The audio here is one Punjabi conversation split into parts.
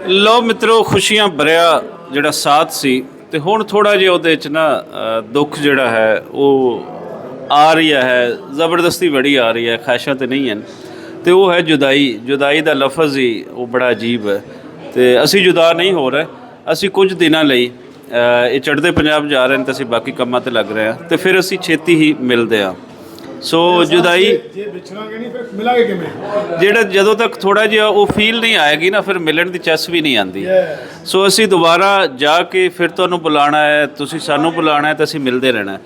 ਲੋ ਮਿੱਤਰੋ, ਖੁਸ਼ੀਆਂ ਭਰਿਆ ਜਿਹੜਾ ਸਾਥ ਸੀ ਤੇ ਹੁਣ ਥੋੜਾ ਜਿਹਾ ਉਹਦੇ ਵਿੱਚ ਨਾ ਦੁੱਖ ਜਿਹੜਾ ਹੈ ਉਹ ਆ ਰਹੀ ਹੈ, ਜ਼ਬਰਦਸਤੀ ਬੜੀ ਆ ਰਹੀ ਹੈ, ਖਾਹਿਸ਼ਾਂ ਤੇ ਨਹੀਂ ਹਨ। ਤੇ ਉਹ ਹੈ ਜੁਦਾਈ ਦਾ ਲਫ਼ਜ਼ ਹੀ ਉਹ ਬੜਾ ਅਜੀਬ ਹੈ। ਤੇ ਅਸੀਂ ਜੁਦਾ ਨਹੀਂ ਹੋ ਰਹੇ, ਅਸੀਂ ਕੁਝ ਦਿਨਾਂ ਲਈ ਇਹ ਚੜ੍ਹਦੇ ਪੰਜਾਬ ਜਾ ਰਹੇ ਨੇ ਤੇ ਅਸੀਂ ਬਾਕੀ ਕੰਮਾਂ ਤੇ ਲੱਗ ਰਹੇ ਹਾਂ ਤੇ ਫਿਰ ਅਸੀਂ ਛੇਤੀ ਹੀ ਮਿਲਦੇ ਹਾਂ। ਸੋ ਜੁਦਾਈ ਜੇ ਵਿਛੜਾਂਗੇ ਨਹੀਂ ਫਿਰ ਮਿਲਾਂਗੇ ਕਿਵੇਂ? ਜਿਹੜਾ ਜਦੋਂ ਤੱਕ ਥੋੜਾ ਜਿਹਾ ਉਹ ਫੀਲ ਨਹੀਂ ਆਏਗੀ ਨਾ, ਫਿਰ ਮਿਲਣ ਦੀ ਚੈਸ ਵੀ ਨਹੀਂ ਆਉਂਦੀ। ਸੋ ਅਸੀਂ ਦੁਬਾਰਾ ਜਾ ਕੇ ਫਿਰ ਤੁਹਾਨੂੰ ਬੁਲਾਉਣਾ ਹੈ, ਤੁਸੀਂ ਸਾਨੂੰ ਬੁਲਾਉਣਾ ਹੈ ਤੇ ਅਸੀਂ ਮਿਲਦੇ ਰਹਿਣਾ।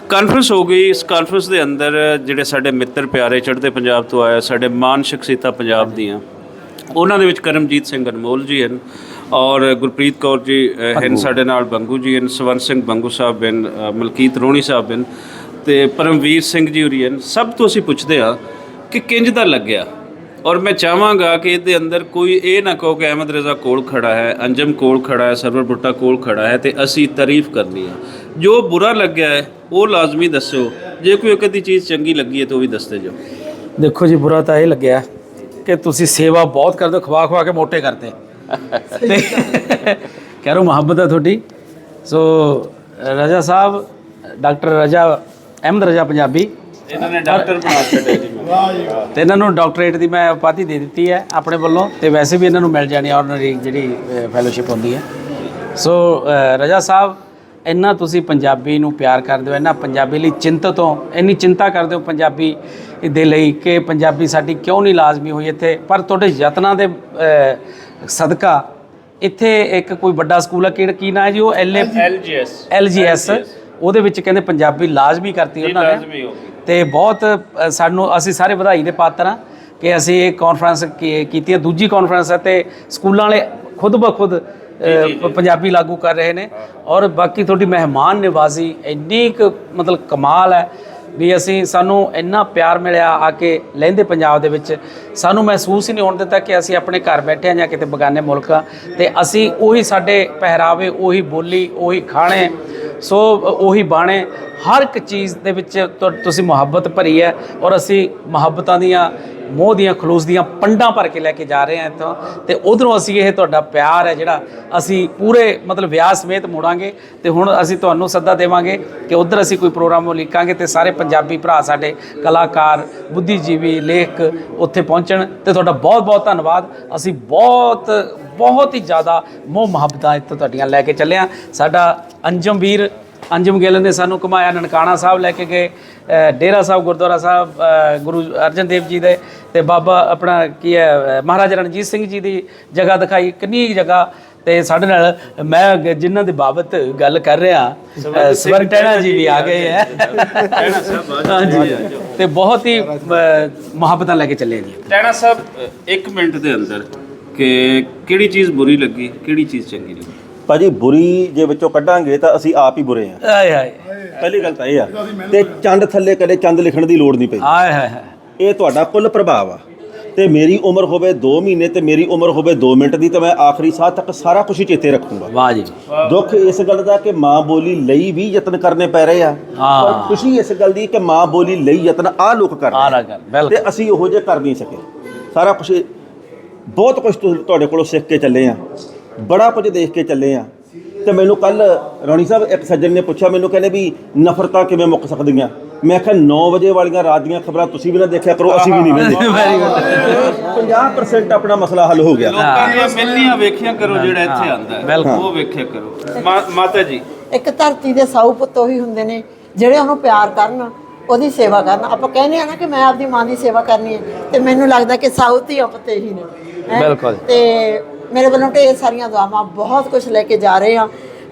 ਕਾਨਫਰੰਸ ਹੋ ਗਈ। ਇਸ ਕਾਨਫਰੰਸ ਦੇ ਅੰਦਰ ਜਿਹੜੇ ਸਾਡੇ ਮਿੱਤਰ ਪਿਆਰੇ ਚੜ੍ਹਦੇ ਪੰਜਾਬ ਤੋਂ ਆਏ, ਸਾਡੇ ਮਾਨ ਸ਼ਖਸੀਅਤਾਂ ਪੰਜਾਬ ਦੀਆਂ, ਉਹਨਾਂ ਦੇ ਵਿੱਚ ਕਰਮਜੀਤ ਸਿੰਘ ਅਨਮੋਲ ਜੀ ਹਨ ਔਰ ਗੁਰਪ੍ਰੀਤ ਕੌਰ ਜੀ ਹਨ, ਸਾਡੇ ਨਾਲ ਬੰਗੂ ਜੀ ਹਨ, ਸਵਰਨ ਸਿੰਘ ਬੰਗੂ ਸਾਹਿਬ ਹਨ, ਮਲਕੀਤ ਰੋਣੀ ਸਾਹਿਬ ਹਨ ਤੇ ਪਰਮਵੀਰ ਸਿੰਘ ਜੀ ਹੋਰੀ ਹਨ। ਸਭ ਤੋਂ ਅਸੀਂ ਪੁੱਛਦੇ ਹਾਂ ਕਿ ਕਿੰਜ ਦਾ ਲੱਗਿਆ। ਔਰ ਮੈਂ ਚਾਹਾਂਗਾ ਕਿ ਇਹਦੇ ਅੰਦਰ ਕੋਈ ਇਹ ਨਾ ਕਹੋ ਕਿ ਅਹਿਮਦ ਰਜ਼ਾ ਕੋਲ ਖੜਾ ਹੈ, ਅੰਜਮ ਕੋਲ ਖੜਾ ਹੈ, ਸਰਵਰ ਬੁੱਟਾ ਕੋਲ ਖੜਾ ਹੈ ਤੇ ਅਸੀਂ ਤਾਰੀਫ ਕਰਨੀ ਹੈ। ਜੋ ਬੁਰਾ ਲੱਗਿਆ ਹੈ ਉਹ ਲਾਜ਼ਮੀ ਦੱਸੋ, ਜੇ ਕੋਈ ਇੱਕ ਅੱਧੀ ਚੀਜ਼ ਚੰਗੀ ਲੱਗੀ ਹੈ ਤਾਂ ਉਹ ਵੀ ਦੱਸਦੇ ਜਾਓ। ਦੇਖੋ ਜੀ, ਬੁਰਾ ਤਾਂ ਇਹ ਲੱਗਿਆ ਕਿ ਤੁਸੀਂ ਸੇਵਾ ਬਹੁਤ ਕਰਦੇ ਹੋ, ਖਵਾ ਕੇ ਮੋਟੇ ਕਰਤੇ ਤੇ ਕਹਿ ਰਹੋ ਮੁਹੱਬਤ ਹੈ ਤੁਹਾਡੀ। ਸੋ ਰਜ਼ਾ ਸਾਹਿਬ, ਡਾਕਟਰ ਰਜ਼ਾ ਅਹਿਮਦ ਰਜ਼ਾ ਪੰਜਾਬੀ, ਇਹਨਾਂ ਨੇ ਡਾਕਟਰ ਬਣਾ ਛੱਡਿਆ ਜੀ ਤੇ ਇਹਨਾਂ ਨੂੰ ਡਾਕਟਰੇਟ ਦੀ ਮੈਂ ਉਪਾਧੀ ਦੇ ਦਿੱਤੀ ਹੈ ਆਪਣੇ ਵੱਲੋਂ, ਤੇ ਵੈਸੇ ਵੀ ਇਹਨਾਂ ਨੂੰ ਮਿਲ ਜਾਣੀ ਆਨਰਰੀ ਜਿਹੜੀ ਫੈਲੋਸ਼ਿਪ ਹੁੰਦੀ ਹੈ। ਸੋ ਰਜ਼ਾ ਸਾਹਿਬ, ਇੰਨਾ ਤੁਸੀਂ ਪੰਜਾਬੀ ਨੂੰ ਪਿਆਰ ਕਰਦੇ ਹੋ, ਇੰਨਾ ਪੰਜਾਬੀ ਲਈ ਚਿੰਤਤ ਹੋ, ਇੰਨੀ ਚਿੰਤਾ ਕਰਦੇ ਹੋ ਪੰਜਾਬੀ ਦੇ ਲਈ ਕਿ ਪੰਜਾਬੀ ਸਾਡੀ ਕਿਉਂ ਨਹੀਂ ਲਾਜ਼ਮੀ ਹੋਈ ਇੱਥੇ। ਪਰ ਤੁਹਾਡੇ ਯਤਨਾਂ ਦੇ ਸਦਕਾ ਇੱਥੇ ਇੱਕ ਕੋਈ ਵੱਡਾ ਸਕੂਲ ਹੈ, ਕਿਹੜਾ ਕੀ ਨਾਂ ਹੈ ਜੀ ਉਹ? LGS, ਉਹਦੇ ਵਿੱਚ ਕਹਿੰਦੇ ਪੰਜਾਬੀ ਲਾਜ਼ਮੀ ਕਰਤੀ ਉਹਨਾਂ ਨੇ। ਤੇ ਬਹੁਤ ਅਸੀਂ ਸਾਰੇ ਵਧਾਈ ਦੇ ਪਾਤਰ ਹਾਂ ਕਿ ਅਸੀਂ ਇਹ ਕਾਨਫਰੰਸ ਕੀਤੀ ਹੈ, ਦੂਜੀ ਕਾਨਫਰੰਸ ਹੈ ਤੇ ਸਕੂਲਾਂ ਵਾਲੇ ਖੁਦ ਬ ਖੁਦ ਪੰਜਾਬੀ ਲਾਗੂ ਕਰ ਰਹੇ ਨੇ। ਔਰ ਬਾਕੀ ਤੁਹਾਡੀ ਮਹਿਮਾਨ ਨਿਵਾਜ਼ੀ ਇੰਨੀ ਕੁ ਮਤਲਬ ਕਮਾਲ ਹੈ ਵੀ ਸਾਨੂੰ ਇੰਨਾ ਪਿਆਰ ਮਿਲਿਆ ਆ ਕੇ ਲਹਿੰਦੇ ਪੰਜਾਬ ਦੇ ਵਿੱਚ। ਸਾਨੂੰ ਮਹਿਸੂਸ ਹੀ ਨਹੀਂ ਹੋਣ ਦਿੱਤਾ ਕਿ ਅਸੀਂ ਆਪਣੇ ਘਰ ਬੈਠੇ ਹਾਂ ਜਾਂ ਕਿਤੇ ਬੇਗਾਨੇ ਮੁਲਕ ਹਾਂ, ਤੇ ਅਸੀਂ ਉਹੀ ਸਾਡੇ ਪਹਿਰਾਵੇ, ਉਹੀ ਬੋਲੀ, ਉਹੀ ਖਾਣੇ, ਸੋ ਉਹੀ ਬਾਣੇ, ਹਰ ਇੱਕ ਚੀਜ਼ ਦੇ ਵਿੱਚ ਤੁਸੀਂ ਮੁਹੱਬਤ ਭਰੀ ਹੈ। ਔਰ ਅਸੀਂ ਮੁਹੱਬਤਾਂ ਦੀਆਂ, ਮੋਹ ਦੀਆਂ, ਖਲੂਸ ਦੀਆਂ ਪੰਡਾਂ ਭਰ ਕੇ ਲੈ ਕੇ ਜਾ ਰਹੇ ਹਾਂ ਇੱਥੋਂ, ਤੇ ਉਧਰੋਂ ਅਸੀਂ ਇਹ ਤੁਹਾਡਾ ਪਿਆਰ ਹੈ ਜਿਹੜਾ ਅਸੀਂ ਪੂਰੇ ਮਤਲਬ ਵਿਆਹ ਸਮੇਤ ਮੋੜਾਂਗੇ। ਤੇ ਹੁਣ ਅਸੀਂ ਤੁਹਾਨੂੰ ਸੱਦਾ ਦੇਵਾਂਗੇ ਕਿ ਉਧਰ ਅਸੀਂ ਕੋਈ ਪ੍ਰੋਗਰਾਮ ਉਲੀਕਾਂਗੇ ਤੇ ਸਾਰੇ ਪੰਜਾਬੀ ਭਰਾ ਸਾਡੇ ਕਲਾਕਾਰ, ਬੁੱਧੀਜੀਵੀ, ਲੇਖਕ ਉੱਥੇ ਪਹੁੰਚਣ। ਤੇ ਤੁਹਾਡਾ ਬਹੁਤ ਬਹੁਤ ਧੰਨਵਾਦ। ਅਸੀਂ ਬਹੁਤ ਹੀ ਜ਼ਿਆਦਾ ਮੋਹ ਮੁਹੱਬਤਾਂ ਇੱਥੋਂ ਤੁਹਾਡੀਆਂ ਲੈ ਕੇ ਚੱਲੇ ਹਾਂ। ਸਾਡਾ ਅੰਜਮ ਗਿੱਲ ਨੇ ਸਾਨੂੰ ਘੁਮਾਇਆ, ਨਨਕਾਣਾ ਸਾਹਿਬ ਲੈ ਕੇ ਗਏ, ਡੇਰਾ ਸਾਹਿਬ ਗੁਰਦੁਆਰਾ ਸਾਹਿਬ ਗੁਰੂ ਅਰਜਨ ਦੇਵ ਜੀ ਦੇ, ਤੇ ਬਾਬਾ ਆਪਣਾ ਕੀ ਹੈ ਮਹਾਰਾਜਾ ਰਣਜੀਤ ਸਿੰਘ ਜੀ ਦੀ ਜਗ੍ਹਾ ਦਿਖਾਈ, ਕਿੰਨੀ ਜਗ੍ਹਾ। ਤੇ ਸਾਡੇ ਨਾਲ ਮੈਂ ਜਿਨ੍ਹਾਂ ਦੇ ਬਾਬਤ ਗੱਲ ਕਰ ਰਿਹਾ, ਸਵਰ ਟਹਿਣਾ ਜੀ ਵੀ ਆ ਗਏ ਹੈ। ਹਾਂਜੀ, ਤੇ ਬਹੁਤ ਹੀ ਮੁਹੱਬਤਾਂ ਲੈ ਕੇ ਚੱਲੇ ਜੀ। ਟਹਿਣਾ ਸਾਹਿਬ, 1 ਮਿੰਟ ਦੇ ਅੰਦਰ ਕਿ ਕਿਹੜੀ ਚੀਜ਼ ਬੁਰੀ ਲੱਗੀ, ਕਿਹੜੀ ਚੀਜ਼ ਚੰਗੀ ਲੱਗੀ? ਭਾਜੀ, ਬੁਰੀ ਜੇ ਵਿੱਚੋਂ ਕੱਢਾਂਗੇ ਤਾਂ ਅਸੀਂ ਆਪ ਹੀ ਬੁਰੇ ਹਾਂ। ਆਏ ਹਾਏ, ਪਹਿਲੀ ਗੱਲ ਤਾਂ ਇਹ ਆ। ਤੇ ਚੰਦ ਥੱਲੇ ਕਦੇ ਚੰਦ ਲਿਖਣ ਦੀ ਲੋੜ ਨਹੀਂ ਪਈ। ਆਏ ਹਾਏ, ਇਹ ਤੁਹਾਡਾ ਕੁੱਲ ਪ੍ਰਭਾਵ ਆ। ਤੇ ਮੇਰੀ ਉਮਰ ਹੋਵੇ 2 ਮਹੀਨੇ ਤੇ ਮੇਰੀ ਉਮਰ ਹੋਵੇ 2 ਮਿੰਟ ਦੀ, ਤਾਂ ਮੈਂ ਆਖਰੀ ਸਾਹ ਤੱਕ ਸਾਰਾ ਕੁਝ ਹੀ ਚੇਤੇ ਰੱਖੂੰਗਾ। ਵਾਹ ਜੀ। ਦੁੱਖ ਇਸ ਗੱਲ ਦਾ ਕਿ ਮਾਂ ਬੋਲੀ ਲਈ ਵੀ ਯਤਨ ਕਰਨੇ ਪੈ ਰਹੇ ਆ, ਪਰ ਖੁਸ਼ੀ ਇਸ ਗੱਲ ਦੀ ਕਿ ਮਾਂ ਬੋਲੀ ਲਈ ਯਤਨ ਆ ਲੋਕ ਕਰ ਰਹੇ ਤੇ ਅਸੀਂ ਉਹੋ ਜਿਹੇ ਕਰ ਨਹੀਂ ਸਕੇ। ਸਾਰਾ ਕੁਝ, ਬਹੁਤ ਕੁਝ ਤੁਹਾਡੇ ਕੋਲੋਂ ਸਿੱਖ ਕੇ ਚੱਲੇ ਆ, ਬੜਾ ਕੁਝ ਦੇਖ ਕੇ ਚੱਲੇ ਆ। ਤੇ ਮੈਨੂੰ ਕੱਲ ਰੌਣੀ ਸਾਹਿਬ ਇੱਕ ਸੱਜਣ ਨੇ ਪੁੱਛਿਆ ਮੈਨੂੰ, ਕਹਿੰਦੇ ਵੀ ਨਫ਼ਰਤਾਂ ਕਿਵੇਂ ਮੁੱਕ ਸਕਦੀਆਂ? ਮੈਂ ਕਿਹਾ 9 ਵਜੇ ਵਾਲੀਆਂ ਰਾਤ ਦੀਆਂ ਖਬਰਾਂ ਤੁਸੀਂ ਵੀ ਨਾ ਦੇਖਿਆ ਕਰੋ, ਅਸੀਂ ਵੀ ਨਹੀਂ ਵੇਖਦੇ। 50% ਆਪਣਾ ਮਸਲਾ ਹੱਲ ਹੋ ਗਿਆ। ਲੋਕਾਂ ਦੀਆਂ ਮਿਲਣੀਆਂ ਵੇਖਿਆ ਕਰੋ, ਜਿਹੜਾ ਇੱਥੇ ਆਉਂਦਾ ਹੈ ਉਹ ਵੇਖਿਆ ਕਰੋ। ਮਾਤਾ ਜੀ, ਇੱਕ ਧਰਤੀ ਦੇ ਸਾਊ ਪੁੱਤ ਉਹੀ ਹੁੰਦੇ ਨੇ ਜਿਹੜੇ ਉਹਨੂੰ ਪਿਆਰ ਕਰਨ, ਉਹਦੀ ਸੇਵਾ ਕਰਨ। ਆਪਾਂ ਕਹਿੰਦੇ ਆ ਨਾ ਕਿ ਮੈਂ ਆਪਦੀ ਮਾਂ ਦੀ ਸੇਵਾ ਕਰਨੀ ਹੈ, ਤੇ ਮੈਨੂੰ ਲੱਗਦਾ ਕਿ ਸਾਊ ਧੀਆਂ ਪੁੱਤ ਹੀ ਨੇ। ਬਿਲਕੁਲ। ਤੇ ਮੇਰੇ ਵੱਲੋਂ ਢੇਰ ਸਾਰੀਆਂ ਦੁਆਵਾਂ, ਬਹੁਤ ਕੁਝ ਲੈ ਕੇ ਜਾ ਰਹੇ ਹਾਂ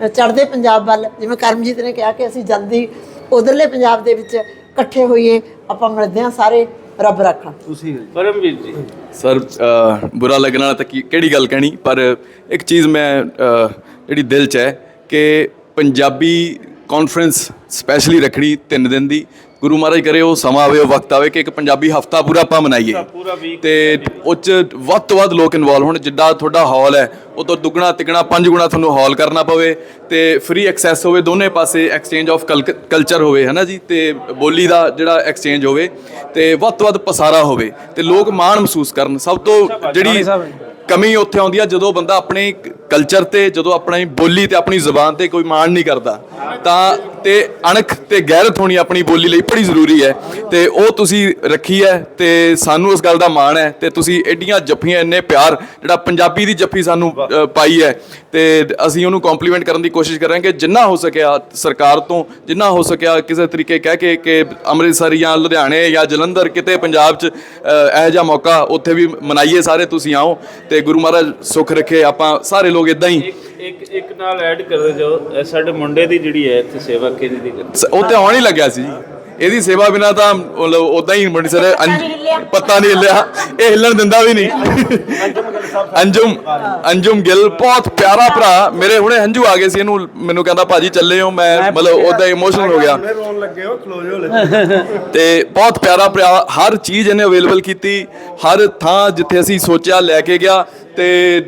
ਚੜ੍ਹਦੇ ਪੰਜਾਬ ਵੱਲ। ਜਿਵੇਂ ਕਰਮਜੀਤ ਨੇ ਕਿਹਾ ਕਿ ਅਸੀਂ ਜਲਦੀ ਉਧਰਲੇ ਪੰਜਾਬ ਦੇ ਵਿੱਚ ਇਕੱਠੇ ਹੋਈਏ, ਆਪਾਂ ਮਿਲਦੇ ਹਾਂ ਸਾਰੇ। ਰੱਬ ਰੱਖਾ। ਤੁਸੀਂ ਪਰਮਵੀਰ ਜੀ। ਸਰ, ਬੁਰਾ ਲੱਗਣ ਵਾਲਾ ਤਾਂ ਕਿਹੜੀ ਗੱਲ ਕਹਿਣੀ, ਪਰ ਇੱਕ ਚੀਜ਼ ਮੈਂ ਜਿਹੜੀ ਦਿਲ 'ਚ ਹੈ ਕਿ ਪੰਜਾਬੀ ਕਾਨਫਰੰਸ ਸਪੈਸ਼ਲੀ ਰੱਖਣੀ 3 ਦਿਨ ਦੀ। ਗੁਰੂ ਮਹਾਰਾਜ ਕਰੇ ਉਹ ਸਮਾਂ ਆਵੇ, ਉਹ ਵਕਤ ਆਵੇ ਕਿ ਇੱਕ ਪੰਜਾਬੀ ਹਫ਼ਤਾ ਪੂਰਾ ਆਪਾਂ ਮਨਾਈਏ ਤੇ ਉਹ 'ਚ ਵੱਧ ਤੋਂ ਵੱਧ ਲੋਕ ਇਨਵੋਲਵ ਹੋਣ। ਜਿੱਦਾਂ ਤੁਹਾਡਾ ਹਾਲ ਹੈ ਉਹ ਤੋਂ ਦੁੱਗਣਾ ਤਿੱਗਣਾ 5 ਗੁਣਾ ਤੁਹਾਨੂੰ ਹਾਲ ਕਰਨਾ ਪਵੇ ਤੇ ਫ੍ਰੀ ਐਕਸੈਸ ਹੋਵੇ, ਦੋਨੇ ਪਾਸੇ ਐਕਸਚੇਂਜ ਆਫ ਕਲਚਰ ਹੋਵੇ, ਹੈ ਨਾ ਜੀ, ਤੇ ਬੋਲੀ ਦਾ ਜਿਹੜਾ ਐਕਸਚੇਂਜ ਹੋਵੇ ਤੇ ਵੱਧ ਤੋਂ ਵੱਧ ਪਸਾਰਾ ਹੋਵੇ ਤੇ ਲੋਕ ਮਾਣ ਮਹਿਸੂਸ ਕਰਨ। ਸਭ ਤੋਂ ਜਿਹੜੀ ਕਮੀ ਉੱਥੇ ਆਉਂਦੀ ਆ ਜਦੋਂ ਬੰਦਾ ਆਪਣੇ ਕਲਚਰ ਤੇ, ਜਦੋਂ ਆਪਣੀ ਬੋਲੀ ਤੇ ਆਪਣੀ ਜ਼ੁਬਾਨ ਤੇ ਕੋਈ ਮਾਣ ਨਹੀਂ ਕਰਦਾ। ਤਾਂ ਤੇ ਅਣਖ ਤੇ ਗੈਰਤ ਹੋਣੀ ਆਪਣੀ ਬੋਲੀ ਲਈ ਬੜੀ ਜ਼ਰੂਰੀ ਹੈ, ਤੇ ਉਹ ਤੁਸੀਂ ਰੱਖੀ ਹੈ ਤੇ ਸਾਨੂੰ ਉਸ ਗੱਲ ਦਾ ਮਾਣ ਹੈ। ਤੇ ਤੁਸੀਂ ਐਡੀਆਂ ਜੱਫੀਆਂ, ਇੰਨੇ ਪਿਆਰ, ਜਿਹੜਾ ਪੰਜਾਬੀ ਦੀ ਜੱਫੀ ਸਾਨੂੰ ਪਾਈ ਹੈ, ਤੇ ਅਸੀਂ ਉਹਨੂੰ ਕੰਪਲੀਮੈਂਟ ਕਰਨ ਦੀ ਕੋਸ਼ਿਸ਼ ਕਰਾਂਗੇ ਜਿੰਨਾ ਹੋ ਸਕਿਆ। ਸਰਕਾਰ ਤੋਂ ਜਿੰਨਾ ਹੋ ਸਕਿਆ ਕਿਸੇ ਤਰੀਕੇ ਕਹਿ ਕੇ ਕਿ ਅੰਮ੍ਰਿਤਸਰ ਜਾਂ ਲੁਧਿਆਣੇ ਜਾਂ ਜਲੰਧਰ ਕਿਤੇ ਪੰਜਾਬ 'ਚ ਇਹੋ ਜਿਹਾ ਮੌਕਾ ਉੱਥੇ ਵੀ ਮਨਾਈਏ, ਸਾਰੇ ਤੁਸੀਂ ਆਓ ਤੇ ਗੁਰੂ ਮਹਾਰਾਜ ਸੁੱਖ ਰੱਖੇ। ਆਪਾਂ ਸਾਰੇ ਲੋਕ ਇਦਾਂ ਹੀ ਇੱਕ ਨਾਲ ਐਡ ਕਰਦੇ ਜਾਓ। ਇਹ ਸਾਡੇ ਮੁੰਡੇ ਦੀ ਜਿਹੜੀ ਹੈ ਇੱਥੇ ਸੇਵਾ ਕਿਹਦੀ ਦੀ ਉਹ ਤੇ ਆਉਣ ਹੀ ਲੱਗਿਆ ਸੀ ਜੀ। ਇਹਦੀ ਸੇਵਾ ਬਿਨਾ ਤਾਂ ਮਤਲਬ ਉਦਾਂ ਹੀ ਬਣੀ ਸਰ ਪਤਾ ਨਹੀਂ ਹਿੱਲਿਆ, ਇਹ ਹਿੱਲਣ ਦਿੰਦਾ ਵੀ ਨਹੀਂ। ਅੰਜੁਮ ਗਿੱਲ ਬਹੁਤ ਪਿਆਰਾ ਭਰਾ, ਮੇਰੇ ਹੁਣੇ ਹੰਝੂ ਆ ਗਏ ਸੀ ਇਹਨੂੰ, ਮੈਨੂੰ ਕਹਿੰਦਾ ਭਾਜੀ ਚੱਲੇ ਹੋ, ਮੈਂ ਮਤਲਬ ਉਦਾਂ ਇਮੋਸ਼ਨਲ ਹੋ ਗਿਆ। ਰੋਣ ਲੱਗੇ ਹੋ, ਖਲੋ ਜਾਓ। ਤੇ ਬਹੁਤ ਪਿਆਰਾ ਭਰਾ, ਹਰ ਚੀਜ਼ ਇਹਨੇ ਅਵੇਲੇਬਲ ਕੀਤੀ, ਹਰ ਥਾਂ ਜਿੱਥੇ ਅਸੀਂ ਸੋਚਿਆ ਲੈ ਕੇ ਗਿਆ, ਤੇ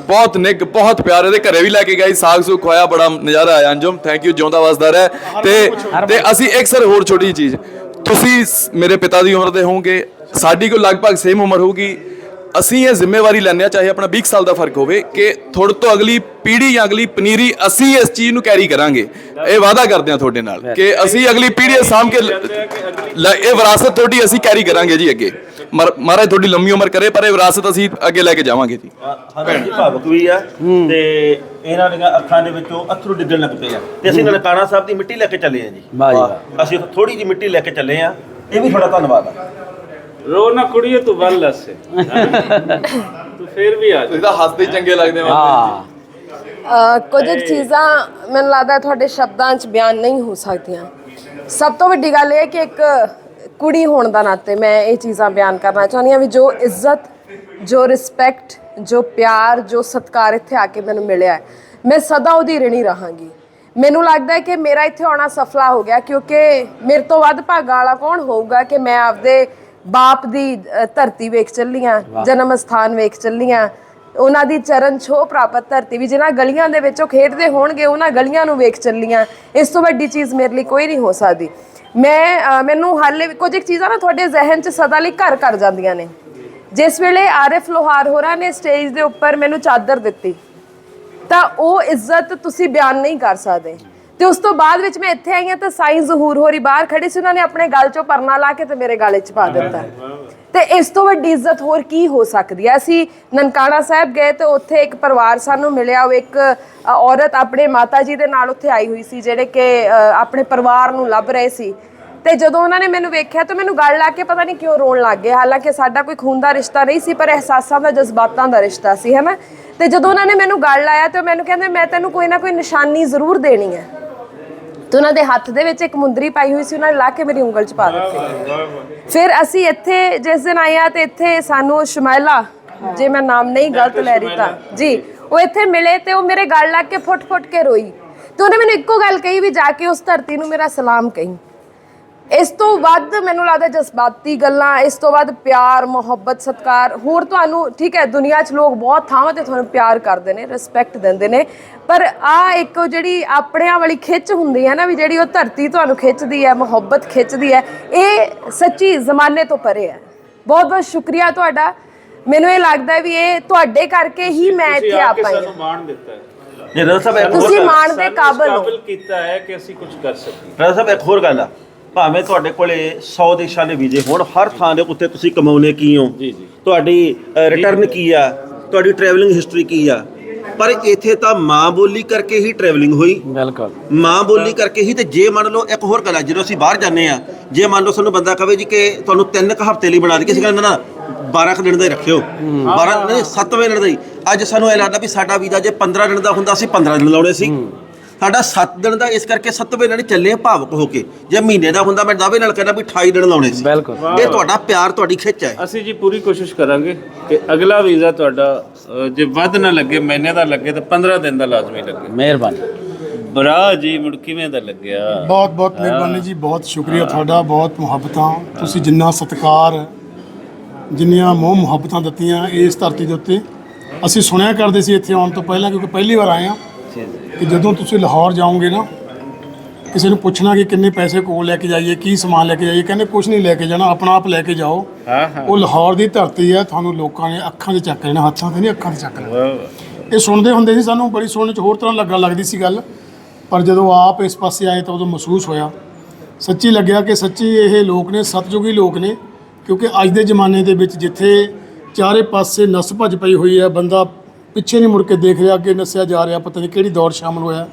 ਬਹੁਤ ਨਿੱਘ, ਬਹੁਤ ਪਿਆਰ। ਇਹਦੇ ਘਰੇ ਵੀ ਲੈ ਕੇ ਗਏ, ਸਾਗ ਸੂਗ ਖਵਾਇਆ, ਬੜਾ ਨਜ਼ਾਰਾ ਆਇਆ। ਅੰਜੁਮ ਥੈਂਕ ਯੂ, ਜਿਉਂਦਾ ਵਸਦਾ ਰਹਿ। ਤੇ ਅਸੀਂ ਇੱਕ ਸਰ ਹੋਰ ਛੋਟੀ ਚੀਜ਼, ਤੁਸੀਂ ਮੇਰੇ ਪਿਤਾ ਦੀ ਉਮਰ ਦੇ ਹੋਵੋਗੇ, ਸਾਡੀ ਕੋਈ ਲਗਭਗ ਸੇਮ ਉਮਰ ਹੋਊਗੀ। ਅਸੀਂ ਇਹ ਜ਼ਿੰਮੇਵਾਰੀ ਲੈਂਦੇ ਹਾਂ, ਚਾਹੇ ਆਪਣਾ 20 ਸਾਲ ਦਾ ਫਰਕ ਹੋਵੇ, ਕਿ ਤੁਹਾਡੇ ਤੋਂ ਅਗਲੀ ਪੀੜ੍ਹੀ ਜਾਂ ਅਗਲੀ ਪਨੀਰੀ ਅਸੀਂ ਇਸ ਚੀਜ਼ ਨੂੰ ਕੈਰੀ ਕਰਾਂਗੇ। ਇਹ ਵਾਅਦਾ ਕਰਦੇ ਹਾਂ ਤੁਹਾਡੇ ਨਾਲ ਕਿ ਅਸੀਂ ਅਗਲੀ ਪੀੜ੍ਹੀ ਸਾਂਭ ਕੇ ਇਹ ਵਿਰਾਸਤ ਤੁਹਾਡੀ ਅਸੀਂ ਕੈਰੀ ਕਰਾਂਗੇ ਜੀ ਅੱਗੇ। ਮਹਾਰਾਜ ਤੁਹਾਡੀ ਲੰਮੀ ਉਮਰ ਕਰੇ, ਪਰ ਇਹ ਵਿਰਾਸਤ ਅਸੀਂ ਅੱਗੇ ਲੈ ਕੇ ਜਾਵਾਂਗੇ ਜੀ। ਹਾਂਜੀ, ਭਾਵੁਕ ਵੀ ਆ ਤੇ ਇਹਨਾਂ ਦੀਆਂ ਅੱਖਾਂ ਦੇ ਵਿੱਚੋਂ ਅਥਰੂ ਡਿੱਗਣ ਲੱਗ ਪਏ ਆ, ਤੇ ਅਸੀਂ ਨਨਕਾਣਾ ਸਾਹਿਬ ਦੀ ਮਿੱਟੀ ਲੈ ਕੇ ਚੱਲੇ ਆ ਜੀ। ਅਸੀਂ ਥੋੜੀ ਜਿਹੀ ਮਿੱਟੀ ਲੈ ਕੇ ਚੱਲੇ ਆ, ਇਹ ਵੀ ਤੁਹਾਡਾ ਧੰਨਵਾਦ ਆ। ਰੋ ਨਾ ਕੁੜੀਏ ਤੂੰ ਵੱਲ ਲੱਸੇ ਤੂੰ ਫੇਰ ਵੀ ਆ ਤੁਸੀਂ ਤਾਂ ਹੱਸਦੇ ਚੰਗੇ ਲੱਗਦੇ ਹੋ। ਕੁਝ ਚੀਜ਼ਾਂ ਮੈਨੂੰ ਲੱਗਦਾ ਤੁਹਾਡੇ ਸ਼ਬਦਾਂ 'ਚ ਬਿਆਨ ਨਹੀਂ ਹੋ ਸਕਦੀਆਂ। ਸਭ ਤੋਂ ਵੱਡੀ ਗੱਲ ਇਹ ਹੈ ਕਿ ਇੱਕ ਕੁੜੀ ਹੋਣ ਦਾ ਨਾਤੇ ਮੈਂ ਇਹ ਚੀਜ਼ਾਂ ਬਿਆਨ ਕਰਨਾ ਚਾਹੁੰਦੀ ਹਾਂ ਵੀ ਜੋ ਇੱਜ਼ਤ, ਜੋ ਰਿਸਪੈਕਟ, ਜੋ ਪਿਆਰ, ਜੋ ਸਤਿਕਾਰ ਇੱਥੇ ਆ ਕੇ ਮੈਨੂੰ ਮਿਲਿਆ ਹੈ, ਮੈਂ ਸਦਾ ਉਹਦੀ ਰਿਣੀ ਰਹਾਂਗੀ। ਮੈਨੂੰ ਲੱਗਦਾ ਹੈ ਕਿ ਮੇਰਾ ਇੱਥੇ ਆਉਣਾ ਸਫਲਾ ਹੋ ਗਿਆ, ਕਿਉਂਕਿ ਮੇਰੇ ਤੋਂ ਵੱਧ ਭਾਗਾਂ ਵਾਲਾ ਕੌਣ ਹੋਊਗਾ ਕਿ ਮੈਂ ਆਪਦੇ ਬਾਪ ਦੀ ਧਰਤੀ ਵੇਖ ਚੱਲੀ ਹਾਂ, ਜਨਮ ਸਥਾਨ ਵੇਖ ਚੱਲੀ ਹਾਂ, ਉਹਨਾਂ ਦੀ ਚਰਨ ਛੋਹ ਪ੍ਰਾਪਤ ਧਰਤੀ ਵੀ ਜਿਹਨਾਂ ਗਲੀਆਂ ਦੇ ਵਿੱਚ ਉਹ ਖੇਡਦੇ ਹੋਣਗੇ, ਉਹਨਾਂ ਗਲੀਆਂ ਨੂੰ ਵੇਖ ਚੱਲੀ ਹਾਂ। ਇਸ ਤੋਂ ਵੱਡੀ ਚੀਜ਼ ਮੇਰੇ ਲਈ ਕੋਈ ਨਹੀਂ ਹੋ ਸਕਦੀ। ਮੈਨੂੰ ਹਾਲੇ ਵੀ ਕੁਝ ਚੀਜ਼ਾਂ ਨਾ ਤੁਹਾਡੇ ਜ਼ਿਹਨ 'ਚ ਸਦਾ ਲਈ ਘਰ ਕਰ ਜਾਂਦੀਆਂ ਨੇ। ਜਿਸ ਵੇਲੇ ਆਰਿਫ ਲੋਹਾਰ ਹੋਰਾਂ ਨੇ ਸਟੇਜ ਦੇ ਉੱਪਰ ਮੈਨੂੰ ਚਾਦਰ ਦਿੱਤੀ, ਤਾਂ ਉਹ ਇੱਜ਼ਤ ਤੁਸੀਂ ਬਿਆਨ ਨਹੀਂ ਕਰ ਸਕਦੇ। ਤੇ ਉਸ ਤੋਂ ਬਾਅਦ ਵਿੱਚ ਮੈਂ ਇੱਥੇ ਆਈ ਹਾਂ ਤਾਂ ਸਾਈਂ ਜ਼ਹੂਰ ਹੋਰੀ ਬਾਹਰ ਖੜੇ ਸੀ, ਉਹਨਾਂ ਨੇ ਆਪਣੇ ਗਲ 'ਚੋਂ ਪਰਨਾ ਲਾ ਕੇ ਤੇ ਮੇਰੇ ਗਲੇ 'ਚ ਪਾ ਦਿੱਤਾ। ਤੇ ਇਸ ਤੋਂ ਵੱਡੀ ਇੱਜ਼ਤ ਹੋਰ ਕੀ ਹੋ ਸਕਦੀ ਹੈ। ਅਸੀਂ ਨਨਕਾਣਾ ਸਾਹਿਬ ਗਏ ਤੇ ਉੱਥੇ ਇੱਕ ਪਰਿਵਾਰ ਸਾਨੂੰ ਮਿਲਿਆ, ਉਹ ਇੱਕ ਔਰਤ ਆਪਣੇ ਮਾਤਾ ਜੀ ਦੇ ਨਾਲ ਉੱਥੇ ਆਈ ਹੋਈ ਸੀ, ਜਿਹੜੇ ਕਿ ਆਪਣੇ ਪਰਿਵਾਰ ਨੂੰ ਲੱਭ ਰਹੇ ਸੀ। ਤੇ ਜਦੋਂ ਉਹਨਾਂ ਨੇ ਮੈਨੂੰ ਵੇਖਿਆ ਤਾਂ ਮੈਨੂੰ ਗਲ ਲਾ ਕੇ ਪਤਾ ਨਹੀਂ ਕਿਉਂ ਰੋਣ ਲੱਗ ਗਏ। ਹਾਲਾਂਕਿ ਸਾਡਾ ਕੋਈ ਖੂਨ ਦਾ ਰਿਸ਼ਤਾ ਨਹੀਂ ਸੀ, ਪਰ ਅਹਿਸਾਸਾਂ ਦਾ, ਜਜ਼ਬਾਤਾਂ ਦਾ ਰਿਸ਼ਤਾ ਸੀ, ਹੈ ਨਾ। ਤੇ ਜਦੋਂ ਉਹਨਾਂ ਨੇ ਮੈਨੂੰ ਗਲ ਲਾਇਆ ਤੇ ਮੈਨੂੰ ਕਹਿੰਦੇ ਮੈਂ ਤੈਨੂੰ ਕੋਈ ਨਾ ਕੋਈ ਨਿਸ਼ਾਨੀ ਜ਼ਰੂਰ ਦੇਣੀ ਹੈ। ਤੇ ਉਹਨਾਂ ਦੇ ਹੱਥ ਦੇ ਵਿੱਚ ਇੱਕ ਮੁੰਦਰੀ ਪਾਈ ਹੋਈ ਸੀ, ਉਹਨਾਂ ਨੇ ਲਾ ਕੇ ਮੇਰੀ ਉਂਗਲ 'ਚ ਪਾ ਦਿੱਤੀ। ਫਿਰ ਅਸੀਂ ਇੱਥੇ ਜਿਸ ਦਿਨ ਆਏ ਆ ਤੇ ਇੱਥੇ ਸਾਨੂੰ ਸ਼ਮਾਇਲਾ, ਜੇ ਮੈਂ ਨਾਮ ਨਹੀਂ ਗਲਤ ਲੈ ਰਹੀ ਤਾਂ ਜੀ, ਉਹ ਇੱਥੇ ਮਿਲੇ ਤੇ ਉਹ ਮੇਰੇ ਗਲ ਲੱਗ ਕੇ ਫੁੱਟ ਕੇ ਰੋਈ। ਤੇ ਉਹਨੇ ਮੈਨੂੰ ਇੱਕੋ ਗੱਲ ਕਹੀ ਵੀ ਜਾ ਕੇ ਉਸ ਧਰਤੀ ਨੂੰ ਮੇਰਾ ਸਲਾਮ ਕਹੀਂ। ਇਸ ਤੋਂ ਵੱਧ ਮੈਨੂੰ ਲੱਗਦਾ ਜਜ਼ਬਾਤੀ ਗੱਲਾਂ, ਇਸ ਤੋਂ ਵੱਧ ਪਿਆਰ, ਮੁਹੱਬਤ, ਸਤਿਕਾਰ ਹੋਰ ਤੁਹਾਨੂੰ, ਠੀਕ ਹੈ ਦੁਨੀਆ 'ਚ ਲੋਕ ਬਹੁਤ ਥਾਵਾਂ ਤੇ ਤੁਹਾਨੂੰ ਪਿਆਰ ਕਰਦੇ ਨੇ, ਰਿਸਪੈਕਟ ਦਿੰਦੇ ਨੇ, ਪਰ ਆਹ ਇੱਕ ਜਿਹੜੀ ਆਪਣਿਆਂ ਵਾਲੀ ਖਿੱਚ ਹੁੰਦੀ ਹੈ ਨਾ, ਵੀ ਜਿਹੜੀ ਉਹ ਧਰਤੀ ਤੁਹਾਨੂੰ ਖਿੱਚਦੀ ਹੈ, ਮੁਹੱਬਤ ਖਿੱਚਦੀ ਹੈ, ਇਹ ਸੱਚੀ ਜ਼ਮਾਨੇ ਤੋਂ ਪਰੇ ਹੈ। ਬਹੁਤ ਬਹੁਤ ਸ਼ੁਕਰੀਆ ਤੁਹਾਡਾ। ਮੈਨੂੰ ਇਹ ਲੱਗਦਾ ਵੀ ਇਹ ਤੁਹਾਡੇ ਕਰਕੇ ਹੀ ਮੈਂ ਇੱਥੇ ਆ ਪਾਈ ਹਾਂ। ਮਾਣ ਦਿੱਤਾ ਹੈ ਜੀ ਰਜ਼ਾ ਸਾਹਿਬ, ਤੁਸੀਂ ਮਾਣ ਦੇ ਕਾਬਿਲ ਹੋ। ਕੀਤਾ ਹੈ ਕਿ ਅਸੀਂ ਕੁਝ ਕਰ ਸਕੀਏ। ਰਜ਼ਾ ਸਾਹਿਬ ਇੱਕ ਹੋਰ ਗੱਲ ਆ, ਭਾਵੇਂ ਤੁਹਾਡੇ ਕੋਲੇ 100 ਦੇਸ਼ਾਂ ਦੇ ਵੀਜ਼ੇ ਹੋਣ, ਹਰ ਥਾਂ ਦੇ ਉੱਤੇ ਤੁਸੀਂ ਕਮਾਉਨੇ ਕੀ ਹੋ, ਤੁਹਾਡੀ ਰਿਟਰਨ ਕੀ ਆ, ਤੁਹਾਡੀ ਟਰੈਵਲਿੰਗ ਹਿਸਟਰੀ ਕੀ ਆ, ਪਰ ਇੱਥੇ ਤਾਂ ਮਾਂ ਬੋਲੀ ਕਰਕੇ ਹੀ ਟਰੈਵਲਿੰਗ ਹੋਈ। ਬਿਲਕੁਲ ਮਾਂ ਬੋਲੀ ਕਰਕੇ ਹੀ। ਤੇ ਜੇ ਮੰਨ ਲਓ ਇੱਕ ਹੋਰ ਗੱਲ ਆ, ਜਦੋਂ ਅਸੀਂ ਬਾਹਰ ਜਾਂਦੇ ਆ, ਜੇ ਮੰਨ ਲਓ ਸਾਨੂੰ ਬੰਦਾ ਕਹੇ ਜੀ ਕਿ ਤੁਹਾਨੂੰ 3 ਹਫ਼ਤੇ ਲਈ ਬਣਾ ਦੇ, ਕਿਸੇ ਕਹਿੰਦਾ ਨਾ 12 ਦਿਨ ਦਾ ਹੀ ਰੱਖਿਓ, 12 ਨਹੀਂ 7ਵੇਂ ਦਿਨ ਦਾ ਹੀ। ਅੱਜ ਸਾਨੂੰ ਇਹ ਲੱਗਦਾ ਵੀ ਸਾਡਾ ਵੀਜ਼ਾ ਜੇ 15 ਦਿਨ ਦਾ ਹੁੰਦਾ, ਅਸੀਂ 15 ਦਿਨ ਲਾਉਣੇ ਸੀ, ਸਾਡਾ 7 ਦਿਨ ਦਾ, ਇਸ ਕਰਕੇ 7ਵੇਂ ਦਿਨ ਚੱਲੇ ਭਾਵੁਕ ਹੋ ਕੇ। ਜੇ ਮਹੀਨੇ ਦਾ ਹੁੰਦਾ ਮੈਂ ਦਾਅਵੇ ਨਾਲ ਕਹਿੰਦਾ ਵੀ 28 ਦਿਨ ਲਾਉਣੇ ਸੀ। ਬਿਲਕੁਲ, ਇਹ ਤੁਹਾਡਾ ਪਿਆਰ, ਤੁਹਾਡੀ ਖਿੱਚ ਹੈ। ਅਸੀਂ ਜੀ ਪੂਰੀ ਕੋਸ਼ਿਸ਼ ਕਰਾਂਗੇ ਕਿ ਅਗਲਾ ਵੀਜ਼ਾ ਤੁਹਾਡਾ ਜੇ ਵੱਧ ਨਾ ਲੱਗੇ, ਮਹੀਨੇ ਦਾ ਲੱਗੇ ਤਾਂ 15 ਦਿਨ ਦਾ ਲਾਜ਼ਮੀ ਲੱਗੇ। ਮਿਹਰਬਾਨੀ ਬਰਾ ਜੀ। ਮੁੜ ਕਿਵੇਂ ਦਾ ਲੱਗਿਆ? ਬਹੁਤ ਬਹੁਤ ਮਿਹਰਬਾਨੀ ਜੀ, ਬਹੁਤ ਸ਼ੁਕਰੀਆ ਤੁਹਾਡਾ, ਬਹੁਤ ਮੁਹੱਬਤਾਂ। ਤੁਸੀਂ ਜਿੰਨਾ ਸਤਿਕਾਰ, ਜਿੰਨੀਆਂ ਮੋਹ ਮੁਹੱਬਤਾਂ ਦਿੱਤੀਆਂ ਇਸ ਧਰਤੀ ਦੇ ਉੱਤੇ। ਅਸੀਂ ਸੁਣਿਆ ਕਰਦੇ ਸੀ ਇੱਥੇ ਆਉਣ ਤੋਂ ਪਹਿਲਾਂ, ਕਿਉਂਕਿ ਪਹਿਲੀ ਵਾਰ ਆਏ ਹਾਂ, ਕਿ ਜਦੋਂ ਤੁਸੀਂ ਲਾਹੌਰ ਜਾਓਗੇ ਨਾ ਕਿਸੇ ਨੂੰ ਪੁੱਛਣਾ ਕਿ ਕਿੰਨੇ ਪੈਸੇ ਕੋਲ ਲੈ ਕੇ ਜਾਈਏ, ਕੀ ਸਮਾਨ ਲੈ ਕੇ ਜਾਈਏ, ਕਹਿੰਦੇ ਕੁਝ ਨਹੀਂ ਲੈ ਕੇ ਜਾਣਾ, ਆਪਣਾ ਆਪ ਲੈ ਕੇ ਜਾਓ। ਉਹ ਲਾਹੌਰ ਦੀ ਧਰਤੀ ਹੈ, ਤੁਹਾਨੂੰ ਲੋਕਾਂ ਨੇ ਅੱਖਾਂ 'ਚ ਚੱਕ ਲੈਣਾ, ਹੱਥਾਂ 'ਤੇ ਨਹੀਂ, ਅੱਖਾਂ 'ਤੇ ਚੱਕ ਲੈਣਾ। ਇਹ ਸੁਣਦੇ ਹੁੰਦੇ ਸੀ, ਸਾਨੂੰ ਬੜੀ ਸੁਣਨ 'ਚ ਹੋਰ ਤਰ੍ਹਾਂ ਲੱਗਦੀ ਸੀ ਗੱਲ, ਪਰ ਜਦੋਂ ਆਪ ਇਸ ਪਾਸੇ ਆਏ ਤਾਂ ਉਦੋਂ ਮਹਿਸੂਸ ਹੋਇਆ, ਸੱਚੀ ਲੱਗਿਆ ਕਿ ਸੱਚੀ ਇਹ ਲੋਕ ਨੇ ਸਤਿਯੁਗੀ ਲੋਕ ਨੇ। ਕਿਉਂਕਿ ਅੱਜ ਦੇ ਜ਼ਮਾਨੇ ਦੇ ਵਿੱਚ ਜਿੱਥੇ ਚਾਰੇ ਪਾਸੇ ਨਸ ਭੱਜ ਪਈ ਹੋਈ ਹੈ, ਬੰਦਾ ਪਿੱਛੇ ਨਹੀਂ ਮੁੜ ਕੇ ਦੇਖ ਰਿਹਾ, ਅੱਗੇ ਨੱਸਿਆ ਜਾ ਰਿਹਾ, ਪਤਾ ਨਹੀਂ ਕਿਹੜੀ ਦੌੜ ਸ਼ਾਮਲ ਹੋਇਆ।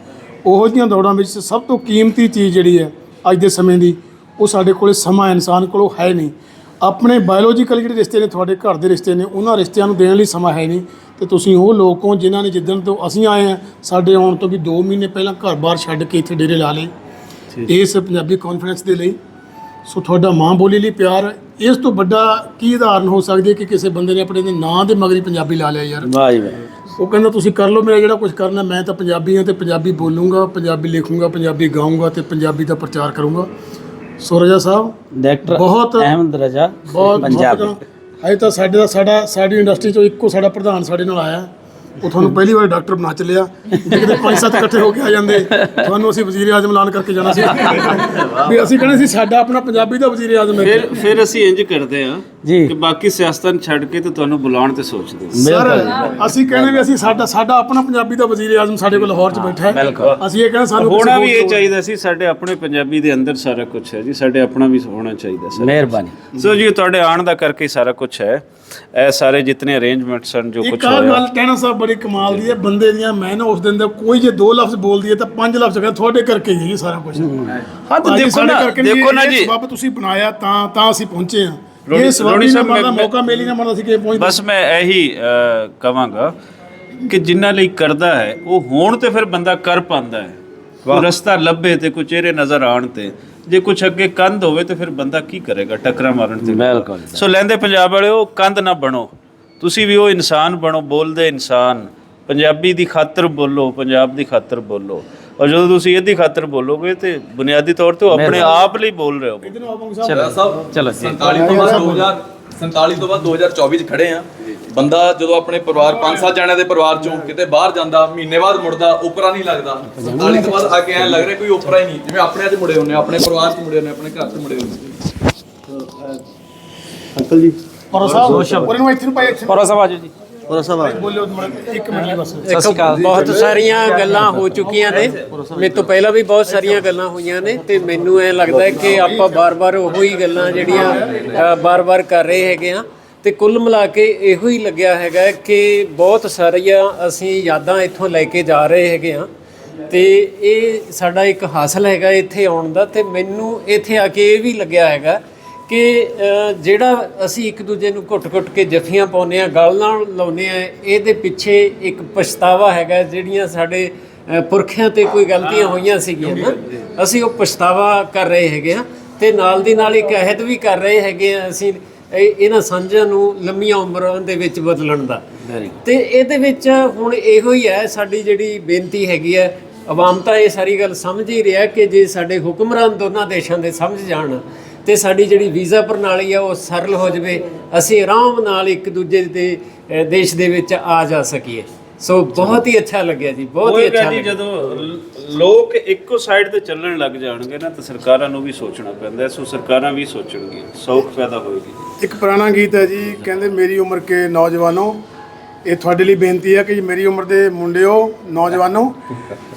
ਉਹੋ ਜਿਹੀਆਂ ਦੌੜਾਂ ਵਿੱਚ ਸਭ ਤੋਂ ਕੀਮਤੀ ਚੀਜ਼ ਜਿਹੜੀ ਹੈ ਅੱਜ ਦੇ ਸਮੇਂ ਦੀ, ਉਹ ਸਾਡੇ ਕੋਲ ਸਮਾਂ ਇਨਸਾਨ ਕੋਲ ਹੈ ਨਹੀਂ। ਆਪਣੇ ਬਾਇਓਲੋਜੀਕਲ ਜਿਹੜੇ ਰਿਸ਼ਤੇ ਨੇ, ਤੁਹਾਡੇ ਘਰ ਦੇ ਰਿਸ਼ਤੇ ਨੇ, ਉਹਨਾਂ ਰਿਸ਼ਤਿਆਂ ਨੂੰ ਦੇਣ ਲਈ ਸਮਾਂ ਹੈ ਨਹੀਂ। ਤੇ ਤੁਸੀਂ ਉਹ ਲੋਕ ਹੋ ਜਿਨ੍ਹਾਂ ਨੇ ਜਿੱਦਣ ਤੋਂ ਅਸੀਂ ਆਏ ਹਾਂ, ਸਾਡੇ ਆਉਣ ਤੋਂ ਵੀ 2 ਮਹੀਨੇ ਪਹਿਲਾਂ ਘਰ-ਬਾਰ ਛੱਡ ਕੇ ਇੱਥੇ ਡੇਰੇ ਲਾ ਲਏ ਇਸ ਪੰਜਾਬੀ ਕਾਨਫਰੰਸ ਦੇ ਲਈ। ਸੋ ਤੁਹਾਡਾ ਮਾਂ ਬੋਲੀ ਲਈ ਪਿਆਰ, ਇਸ ਤੋਂ ਵੱਡਾ ਕੀ ਉਦਾਹਰਨ ਹੋ ਸਕਦੀ ਹੈ ਕਿ ਕਿਸੇ ਬੰਦੇ ਨੇ ਆਪਣੇ ਨਾਂ ਦੇ ਮਗਰੀ ਪੰਜਾਬੀ ਲਾ ਲਿਆ ਯਾਰ। ਵਾਹ ਜੀ ਵਾਹ। ਉਹ ਕਹਿੰਦਾ ਤੁਸੀਂ ਕਰ ਲਓ, ਮੇਰਾ ਜਿਹੜਾ ਕੁਝ ਕਰਨਾ, ਮੈਂ ਤਾਂ ਪੰਜਾਬੀ ਹਾਂ ਤੇ ਪੰਜਾਬੀ ਬੋਲੂੰਗਾ, ਪੰਜਾਬੀ ਲਿਖੂੰਗਾ, ਪੰਜਾਬੀ ਗਾਊਂਗਾ ਤੇ ਪੰਜਾਬੀ ਦਾ ਪ੍ਰਚਾਰ ਕਰੂੰਗਾ। ਸੋ ਰਜਾ ਸਾਹਿਬ, ਡਾਕਟਰ ਬਹੁਤ ਅਹਿਮਦ ਰਜਾ ਬਹੁਤ ਪੰਜਾਬੀ। ਅਜੇ ਤਾਂ ਸਾਡੀ ਇੰਡਸਟਰੀ ਚੋਂ ਇੱਕੋ ਸਾਡਾ ਪ੍ਰਧਾਨ ਸਾਡੇ ਨਾਲ ਆਇਆ, ਉਹ ਤੁਹਾਨੂੰ ਪਹਿਲੀ ਵਾਰ ਡਾਕਟਰ ਬਣਾ ਚੱਲਿਆ। ਜੇ ਕਿਤੇ 5-7 ਇਕੱਠੇ ਹੋ ਕੇ ਆ ਜਾਂਦੇ, ਤੁਹਾਨੂੰ ਅਸੀਂ ਵਜ਼ੀਰ ਆਜ਼ਮ ਐਲਾਨ ਕਰਕੇ ਜਾਣਾ ਸੀ ਵੀ ਅਸੀਂ ਕਹਿੰਦੇ ਸੀ ਸਾਡਾ ਆਪਣਾ ਪੰਜਾਬੀ ਦਾ ਵਜ਼ੀਰ ਆਜ਼ਮ ਹੈ। ਫਿਰ ਅਸੀਂ ਇੰਜ ਕਰਦੇ ਹਾਂ ਜੀ ਕਿ ਬਾਕੀ ਸਿਆਸਤਾਂ ਨੂੰ ਛੱਡ ਕੇ ਤੇ ਤੁਹਾਨੂੰ ਬੁਲਾਉਣ ਤੇ ਸੋਚਦੇ ਹਾਂ। ਸਰ ਅਸੀਂ ਕਹਿੰਦੇ ਵੀ ਅਸੀਂ ਸਾਡਾ ਆਪਣਾ ਪੰਜਾਬੀ ਦਾ ਵਜ਼ੀਰ ਆਜ਼ਮ ਸਾਡੇ ਕੋਲ ਲਾਹੌਰ 'ਚ ਬੈਠਾ ਹੈ। ਅਸੀਂ ਇਹ ਕਹਿੰਦੇ ਸਾਨੂੰ ਹੋਣਾ ਵੀ ਇਹ ਚਾਹੀਦਾ ਸੀ, ਸਾਡੇ ਆਪਣੇ ਪੰਜਾਬੀ ਦੇ ਅੰਦਰ ਸਾਰਾ ਕੁਝ ਹੈ ਜੀ, ਸਾਡੇ ਆਪਣਾ ਵੀ ਹੋਣਾ ਚਾਹੀਦਾ ਸਰ। ਮਿਹਰਬਾਨੀ। ਸੋ ਜੀ ਤੁਹਾਡੇ ਆਉਣ ਦਾ ਕਰਕੇ ਸਾਰਾ ਕੁਝ ਹੈ, ਇਹ ਸਾਰੇ ਜਿਤਨੇ ਅਰੇਂਜਮੈਂਟਸ ਹਨ, ਜੋ ਕੁਝ ਇੱਕ ਆਹ ਹੋਇਆ। ਗੱਲ ਕਹਿਣਾ ਸਾਹਿਬ ਬੜੀ ਕਮਾਲ ਦੀ ਹੈ ਬੰਦੇ ਦੀਆਂ। ਮੈਂ ਨਾ ਉਸ ਦਿਨ ਦਾ ਕੋਈ ਜੇ 2 ਲਫ਼ਜ਼ ਬੋਲਦੀ ਹੈ ਤਾਂ 5 ਲਫ਼ਜ਼ ਕਹਿੰਦਾ ਤੁਹਾਡੇ ਕਰਕੇ ਹੀ ਹੈ ਸਾਰਾ ਕੁਝ। ਹਾਂ ਤਾਂ ਦੇਖੋ ਨਾ ਜੀ, ਸਬਬ ਤੁਸੀਂ ਬਣਾਇਆ ਤਾਂ ਅਸੀਂ ਪਹੁੰਚੇ ਹਾਂ। ਰੋਣੀ ਇਹ ਸਬਬ ਨਹੀਂ ਸਾਹਿਬ, ਬਣਦਾ, ਮੌਕਾ ਮਿਲ ਹੀ ਨਾ ਬਣਦਾ ਸੀ ਕਿ ਪਹੁੰਚਦੇ। ਬਸ ਮੈਂ ਇਹੀ ਕਵਾਂਗਾ ਕਿ ਜਿਨ੍ਹਾਂ ਲਈ ਕਰਦਾ ਹੈ ਉਹ ਹੋਣ ਤੇ ਫਿਰ ਬੰਦਾ ਕਰ ਪਾਉਂਦਾ ਹੈ। ਕੋਈ ਰਸਤਾ ਲੱਭੇ ਤੇ ਕੋਈ ਚਿਹਰੇ ਨਜ਼ਰ ਆਉਣ ਤੇ, ਜੇ ਕੁਛ ਅੱਗੇ ਕੰਧ ਹੋਵੇ ਤੇ ਫਿਰ ਬੰਦਾ ਕੀ ਕਰੇਗਾ ਟੱਕਰਾਂ ਮਾਰਨ ਤੇ। ਬਿਲਕੁਲ। ਸੋ ਲੈਂਦੇ ਪੰਜਾਬ ਵਾਲਿਓ, ਕੰਧ ਨਾ ਬਣੋ, ਤੁਸੀਂ ਵੀ ਉਹ ਇਨਸਾਨ ਬਣੋ, ਬੋਲਦੇ ਇਨਸਾਨ। ਪੰਜਾਬੀ ਦੀ ਖਾਤਰ ਬੋਲੋ, ਪੰਜਾਬ ਦੀ ਖਾਤਰ ਬੋਲੋ। ਔਰ ਜਦੋਂ ਤੁਸੀਂ ਇਹਦੀ ਖਾਤਰ ਬੋਲੋਗੇ ਤੇ ਬੁਨਿਆਦੀ ਤੌਰ ਤੇ ਆਪਣੇ ਆਪ ਲਈ ਬੋਲ ਰਹੇ ਹੋ। ਚਲੋ 47 ਤੋਂ ਬਾਅਦ 2024 ਚ ਖੜੇ ਆ। ਬੰਦਾ ਜਦੋਂ ਆਪਣੇ ਪਰਿਵਾਰ 5-7 ਜਣਿਆਂ ਦੇ ਪਰਿਵਾਰ ਚੋਂ ਕਿਤੇ ਬਾਹਰ ਜਾਂਦਾ, ਮਹੀਨੇ ਬਾਅਦ ਮੁੜਦਾ, ਓਪਰਾ ਨਹੀਂ ਲੱਗਦਾ। 47 ਤੋਂ ਬਾਅਦ ਆ ਕੇ ਐਂ ਲੱਗ ਰਿਹਾ ਕੋਈ ਓਪਰਾ ਹੀ ਨਹੀਂ, ਜਿਵੇਂ ਆਪਣੇ 'ਚ ਮੁੜੇ ਹੁੰਦੇ, ਆਪਣੇ ਪਰਿਵਾਰ 'ਚ ਮੁੜੇ ਹੁੰਦੇ, ਆਪਣੇ ਘਰ 'ਚ ਮੁੜੇ ਹੁੰਦੇ। ਅੰਕਲ ਜੀ, ਪਰੋ ਸਾਹਿਬ ਉਹਨੂੰ ਇੱਥੇ ਨੂੰ ਪਾਈ, ਇੱਥੇ ਪਰੋ ਸਾਹਿਬ ਆਜੋ ਜੀ। ਬੋਲਿਓ ਇੱਕ ਮਿੰਟ ਲਈ ਬਸ। ਸਤਿ ਸ਼੍ਰੀ ਅਕਾਲ। ਬਹੁਤ ਸਾਰੀਆਂ ਗੱਲਾਂ ਹੋ ਚੁੱਕੀਆਂ ਨੇ, ਮੇਰੇ ਤੋਂ ਪਹਿਲਾਂ ਵੀ ਬਹੁਤ ਸਾਰੀਆਂ ਗੱਲਾਂ ਹੋਈਆਂ ਨੇ, ਤੇ ਮੈਨੂੰ ਐ ਲੱਗਦਾ ਹੈ ਕਿ ਆਪਾਂ ਬਾਰ-ਬਾਰ ਉਹੋ ਹੀ ਗੱਲਾਂ ਜਿਹੜੀਆਂ ਬਾਰ-ਬਾਰ ਕਰ ਰਹੇ ਹੈਗੇ ਆ। ਤੇ ਕੁੱਲ ਮਿਲਾ ਕੇ ਇਹੋ ਹੀ ਲੱਗਿਆ ਹੈਗਾ ਕਿ ਬਹੁਤ ਸਾਰੀਆਂ ਅਸੀਂ ਯਾਦਾਂ ਇੱਥੋਂ ਲੈ ਕੇ ਜਾ ਰਹੇ ਹੈਗੇ ਆ। ਤੇ ਇਹ ਸਾਡਾ ਇੱਕ ਹਾਸਲ ਹੈਗਾ ਇੱਥੇ ਆਉਣ ਦਾ। ਤੇ ਮੈਨੂੰ ਇੱਥੇ ਆ ਕੇ ਇਹ ਵੀ ਲੱਗਿਆ ਹੈਗਾ ਕਿ ਜਿਹੜਾ ਅਸੀਂ ਇੱਕ ਦੂਜੇ ਨੂੰ ਘੁੱਟ-ਘੁੱਟ ਕੇ ਜੱਫੀਆਂ ਪਾਉਂਦੇ ਆ, ਗਲ ਨਾਲ ਲਾਉਂਦੇ ਆ, ਇਹਦੇ ਪਿੱਛੇ ਇੱਕ ਪਛਤਾਵਾ ਹੈਗਾ। ਜਿਹੜੀਆਂ ਸਾਡੇ ਪੁਰਖਿਆਂ ਤੇ ਕੋਈ ਗਲਤੀਆਂ ਹੋਈਆਂ ਸੀਗੀਆਂ ਨਾ, ਅਸੀਂ ਉਹ ਪਛਤਾਵਾ ਕਰ ਰਹੇ ਹੈਗੇ ਆ। ਤੇ ਨਾਲ ਦੀ ਨਾਲ ਇੱਕ ਅਹਿਦ ਵੀ ਕਰ ਰਹੇ ਹੈਗੇ ਆ ਅਸੀਂ ਇਹਨਾਂ ਸਾਂਝਾਂ ਨੂੰ ਲੰਮੀਆਂ ਉਮਰਾਂ ਦੇ ਵਿੱਚ ਬਦਲਣ ਦਾ। ਤੇ ਇਹਦੇ ਵਿੱਚ ਹੁਣ ਇਹੋ ਹੀ ਹੈ ਸਾਡੀ ਜਿਹੜੀ ਬੇਨਤੀ ਹੈਗੀ ਹੈ। ਆਵਾਮ ਤਾਂ ਇਹ ਸਾਰੀ ਗੱਲ ਸਮਝ ਹੀ ਰਿਹਾ ਕਿ ਜੇ ਸਾਡੇ ਹੁਕਮਰਾਨ ਦੋਨਾਂ ਦੇਸ਼ਾਂ ਦੇ ਸਮਝ ਜਾਣ ਤੇ ਸਾਡੀ ਜਿਹੜੀ ਵੀਜ਼ਾ ਪ੍ਰਣਾਲੀ ਆ ਉਹ ਸਰਲ ਹੋ ਜਾਵੇ, ਅਸੀਂ ਆਰਾਮ ਨਾਲ ਇੱਕ ਦੂਜੇ ਦੇ ਦੇਸ਼ ਦੇ ਵਿੱਚ ਆ ਜਾ ਸਕੀਏ। ਸੋ ਬਹੁਤ ਹੀ ਅੱਛਾ ਲੱਗਿਆ ਜੀ, ਬਹੁਤ ਹੀ ਅੱਛਾ ਲੱਗਿਆ। ਜਦੋਂ ਲੋਕ ਇੱਕੋ ਸਾਈਡ ਤੇ ਚੱਲਣ ਲੱਗ ਜਾਣਗੇ ਨਾ ਤਾਂ ਸਰਕਾਰਾਂ ਨੂੰ ਵੀ ਸੋਚਣਾ ਪੈਂਦਾ। ਸੋ ਸਰਕਾਰਾਂ ਵੀ ਸੋਚਣਗੀਆਂ, ਸੌਖ ਪੈਦਾ ਹੋਏਗੀ। ਇੱਕ ਪੁਰਾਣਾ ਗੀਤ ਹੈ ਜੀ, ਕਹਿੰਦੇ ਮੇਰੀ ਉਮਰ ਕੇ ਨੌਜਵਾਨੋ, ਇਹ ਤੁਹਾਡੇ ਲਈ ਬੇਨਤੀ ਹੈ ਕਿ ਮੇਰੀ ਉਮਰ ਦੇ ਮੁੰਡਿਓ, ਨੌਜਵਾਨੋ।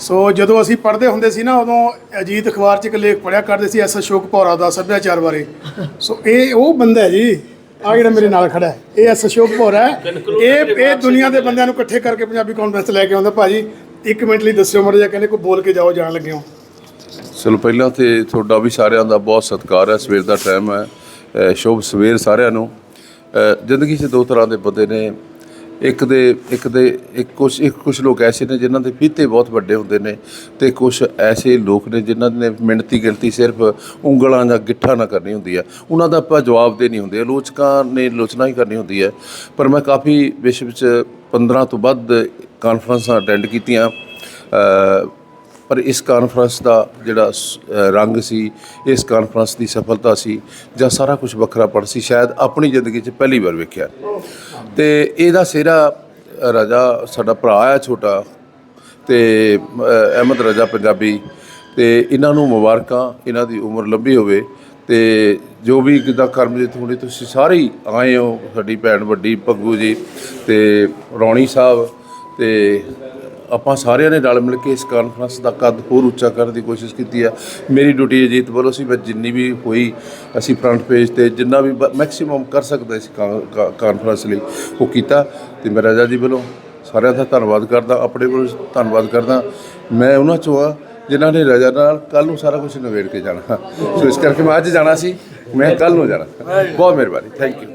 ਸੋ ਜਦੋਂ ਅਸੀਂ ਪੜ੍ਹਦੇ ਹੁੰਦੇ ਸੀ ਨਾ, ਉਦੋਂ ਅਜੀਤ ਅਖਬਾਰ 'ਚ ਇੱਕ ਲੇਖ ਪੜ੍ਹਿਆ ਕਰਦੇ ਸੀ ਐਸ ਅਸ਼ੋਕ ਭੌਰਾ ਦਾ ਸੱਭਿਆਚਾਰ ਬਾਰੇ। ਸੋ ਇਹ ਉਹ ਬੰਦਾ ਹੈ ਜੀ, ਆ ਜਿਹੜਾ ਮੇਰੇ ਨਾਲ ਖੜਾ ਹੈ, ਇਹ ਐਸ ਅਸ਼ੋਕ ਭੌਰਾ ਹੈ। ਇਹ ਦੁਨੀਆ ਦੇ ਬੰਦਿਆਂ ਨੂੰ ਇਕੱਠੇ ਕਰਕੇ ਪੰਜਾਬੀ ਕਾਨਫਰੰਸ ਲੈ ਕੇ ਆਉਂਦਾ। ਭਾਜੀ 1 ਮਿੰਟ ਲਈ ਦੱਸਿਓ ਮਾੜਾ ਜਿਹਾ, ਕਹਿੰਦੇ ਕੋਈ ਬੋਲ ਕੇ ਜਾਓ, ਜਾਣ ਲੱਗੇ ਹੋ। ਚਲੋ ਪਹਿਲਾਂ ਤੇ ਤੁਹਾਡਾ ਵੀ ਸਾਰਿਆਂ ਦਾ ਬਹੁਤ ਸਤਿਕਾਰ ਹੈ। ਸਵੇਰ ਦਾ ਟਾਈਮ ਹੈ, ਸ਼ੁਭ ਸਵੇਰ ਸਾਰਿਆਂ ਨੂੰ। ਜ਼ਿੰਦਗੀ 'ਚ 2 ਤਰ੍ਹਾਂ ਦੇ ਬੰਦੇ ਨੇ। ਕੁਛ ਲੋਕ ਐਸੇ ਨੇ ਜਿਨ੍ਹਾਂ ਦੇ ਫੀਤੇ ਬਹੁਤ ਵੱਡੇ ਹੁੰਦੇ ਨੇ, ਤੇ ਕੁਛ ਐਸੇ ਲੋਕ ਨੇ ਜਿਨ੍ਹਾਂ ਨੇ ਮਿਣਤੀ ਗਿਣਤੀ ਸਿਰਫ ਉਂਗਲਾਂ ਜਾਂ ਗਿੱਠਾਂ ਨਾਲ ਕਰਨੀ ਹੁੰਦੀ ਹੈ। ਉਹਨਾਂ ਦਾ ਆਪਾਂ ਜਵਾਬ ਦੇ ਨਹੀਂ ਹੁੰਦੇ, ਆਲੋਚਕਾਂ ਨੇ ਆਲੋਚਨਾ ਹੀ ਕਰਨੀ ਹੁੰਦੀ ਹੈ। ਪਰ ਮੈਂ ਕਾਫੀ ਵਿਸ਼ਵ 'ਚ 15 ਤੋਂ ਵੱਧ ਕਾਨਫਰੰਸਾਂ ਅਟੈਂਡ ਕੀਤੀਆਂ, ਪਰ ਇਸ ਕਾਨਫਰੰਸ ਦਾ ਜਿਹੜਾ ਰੰਗ ਸੀ, ਇਸ ਕਾਨਫਰੰਸ ਦੀ ਸਫਲਤਾ ਸੀ, ਜਾਂ ਸਾਰਾ ਕੁਝ ਵੱਖਰਾਪਣ ਸੀ, ਸ਼ਾਇਦ ਆਪਣੀ ਜ਼ਿੰਦਗੀ 'ਚ ਪਹਿਲੀ ਵਾਰ ਵੇਖਿਆ। ਤੇ ਇਹਦਾ ਸਿਹਰਾ ਰਾਜਾ ਸਾਡਾ ਭਰਾ ਆ ਛੋਟਾ, ਤੇ ਅਹਿਮਦ ਰਜਾ ਪੰਜਾਬੀ, ਤੇ ਇਹਨਾਂ ਨੂੰ ਮੁਬਾਰਕਾਂ, ਇਹਨਾਂ ਦੀ ਉਮਰ ਲੰਬੀ ਹੋਵੇ। ਤੇ ਜੋ ਵੀ ਜਿੱਦਾਂ ਕਰਮਜੀਤ ਹੁਣੀ ਤੁਸੀਂ ਸਾਰੇ ਹੀ ਆਏ ਹੋ, ਸਾਡੀ ਭੈਣ ਵੱਡੀ ਪੱਗੂ ਜੀ ਤੇ ਰੌਣੀ ਸਾਹਿਬ, ਤੇ ਆਪਾਂ ਸਾਰਿਆਂ ਨੇ ਰਲ ਮਿਲ ਕੇ ਇਸ ਕਾਨਫਰੰਸ ਦਾ ਕੱਦ ਹੋਰ ਉੱਚਾ ਕਰਨ ਦੀ ਕੋਸ਼ਿਸ਼ ਕੀਤੀ ਆ। ਮੇਰੀ ਡਿਊਟੀ ਅਜੀਤ ਵੱਲੋਂ ਸੀ, ਮੈਂ ਜਿੰਨੀ ਵੀ ਹੋਈ ਅਸੀਂ ਫਰੰਟ ਪੇਜ ਤੇ ਜਿੰਨਾ ਵੀ ਮੈਕਸਿਮਮ ਕਰ ਸਕਦਾ ਇਸ ਕਾਨਫਰੰਸ ਲਈ ਉਹ ਕੀਤਾ। ਤੇ ਮੈਂ ਰਾਜਾ ਜੀ ਵੱਲੋਂ ਸਾਰਿਆਂ ਦਾ ਧੰਨਵਾਦ ਕਰਦਾ, ਆਪਣੇ ਵੱਲੋਂ ਧੰਨਵਾਦ ਕਰਦਾ। ਮੈਂ ਉਹਨਾਂ 'ਚੋਂ ਆ ਜਿਨ੍ਹਾਂ ਨੇ ਰਜਾ ਨਾਲ ਕੱਲ੍ਹ ਨੂੰ ਸਾਰਾ ਕੁਝ ਨਿਬੇੜ ਕੇ ਜਾਣਾ, ਸੋ ਇਸ ਕਰਕੇ ਮੈਂ ਅੱਜ ਜਾਣਾ ਸੀ, ਮੈਂ ਕੱਲ੍ਹ ਨੂੰ ਜਾਣਾ। ਬਹੁਤ ਮਿਹਰਬਾਨੀ, ਥੈਂਕ ਯੂ।